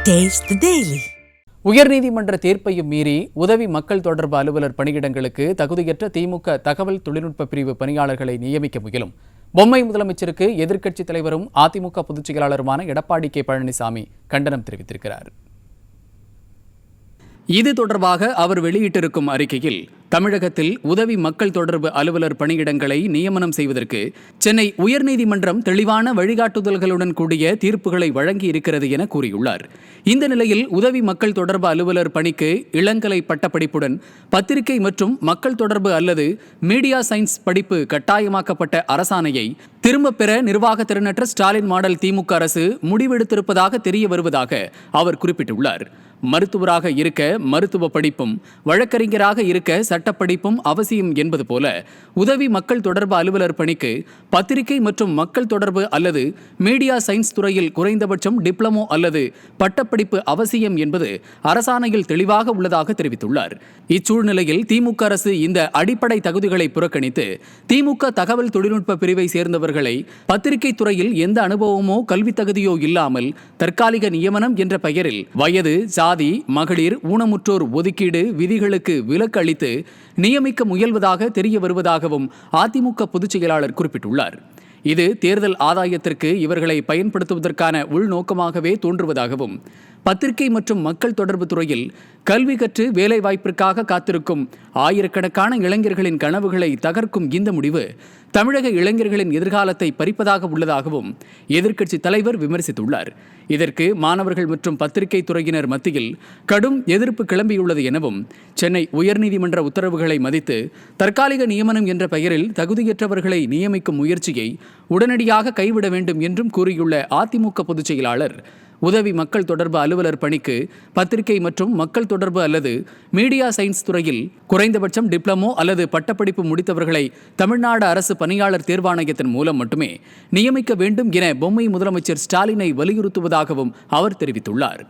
Taste the Daily. உயர்நீதிமன்ற தீர்ப்பையும் மீறி உதவி மக்கள் தொடர்பு அலுவலர் பணியிடங்களுக்கு தகுதியற்ற திமுக தகவல் தொழில்நுட்ப பிரிவு பணியாளர்களை நியமிக்க முயலும் பொம்மை முதலமைச்சருக்கு எதிர்க்கட்சித் தலைவரும் அதிமுக பொதுச் செயலாளருமான எடப்பாடி கே பழனிசாமி கண்டனம் தெரிவித்திருக்கிறார். இது தொடர்பாக அவர் வெளியிட்டிருக்கும் அறிக்கையில், தமிழகத்தில் உதவி மக்கள் தொடர்பு அலுவலர் பணியிடங்களை நியமனம் செய்வதற்கு சென்னை உயர்நீதிமன்றம் தெளிவான வழிகாட்டுதல்களுடன் கூடிய தீர்ப்புகளை வழங்கி இருக்கிறது என கூறியுள்ளார். இந்த நிலையில் உதவி மக்கள் தொடர்பு அலுவலர் பணிக்கு இளங்கலை பட்டப்படிப்புடன் பத்திரிகை மற்றும் மக்கள் தொடர்பு அல்லது மீடியா சயின்ஸ் படிப்பு கட்டாயமாக்கப்பட்ட அரசாணையை திரும்பப் பெற நிர்வாக திறனற்ற ஸ்டாலின் மாடல் திமுக அரசு முடிவெடுத்திருப்பதாக தெரிய வருவதாக அவர் குறிப்பிட்டுள்ளார். மருத்துவராக இருக்க மருத்துவ படிப்பும், வழக்கறிஞராக இருக்க சட்டப்படிப்பும் அவசியம் என்பது போல உதவி மக்கள் தொடர்பு அலுவலர் பணிக்கு பத்திரிகை மற்றும் மக்கள் தொடர்பு அல்லது மீடியா சயின்ஸ் துறையில் குறைந்தபட்சம் டிப்ளமோ அல்லது பட்டப்படிப்பு அவசியம் என்பது அரசாணையில் தெளிவாக உள்ளதாக தெரிவித்துள்ளார். இச்சூழ்நிலையில் திமுக அரசு இந்த அடிப்படை தகுதிகளை புறக்கணித்து திமுக தகவல் தொழில்நுட்ப பிரிவை சேர்ந்தவர்களை பத்திரிகை துறையில் எந்த அனுபவமோ கல்வி தகுதியோ இல்லாமல் தற்காலிக நியமனம் என்ற பெயரில் வயது, சாதி, மகளிர், ஊனமுற்றோர் ஒதுக்கீடு விதிகளுக்கு விலக்கு அளித்து நியமிக்க முயல்வதாக தெரிய வருவதாகவும் அதிமுக பொதுச் செயலாளர் குறிப்பிட்டுள்ளார். இது தேர்தல் ஆதாயத்திற்கு இவர்களை பயன்படுத்துவதற்கான உள்நோக்கமாகவே தோன்றுவதாகவும், பத்திரிகை மற்றும் மக்கள் தொடர்பு துறையில் கல்வி கற்று வேலைவாய்ப்பிற்காக காத்திருக்கும் ஆயிரக்கணக்கான இளைஞர்களின் கனவுகளை தகர்க்கும் இந்த முடிவு தமிழக இளைஞர்களின் எதிர்காலத்தை பறிப்பதாக உள்ளதாகவும் எதிர்க்கட்சித் தலைவர் விமர்சித்துள்ளார். இதற்கு மாணவர்கள் மற்றும் பத்திரிகை துறையினர் மத்தியில் கடும் எதிர்ப்பு கிளம்பியுள்ளது எனவும், சென்னை உயர்நீதிமன்ற உத்தரவுகளை மதித்து தற்காலிக நியமனம் என்ற பெயரில் தகுதியற்றவர்களை நியமிக்கும் முயற்சியை உடனடியாக கைவிட வேண்டும் என்றும் கூறியுள்ள அதிமுக பொதுச் செயலாளர், உதவி மக்கள் தொடர்பு அலுவலர் பணிக்கு பத்திரிகை மற்றும் மக்கள் தொடர்பு அல்லது மீடியா சயின்ஸ் துறையில் குறைந்தபட்சம் டிப்ளமோ அல்லது பட்டப்படிப்பு முடித்தவர்களை தமிழ்நாடு அரசு பணியாளர் தேர்வாணையத்தின் மூலம் மட்டுமே நியமிக்க வேண்டும் என பொம்மை முதலமைச்சர் ஸ்டாலினை வலியுறுத்துவதாகவும் அவர் தெரிவித்துள்ளார்.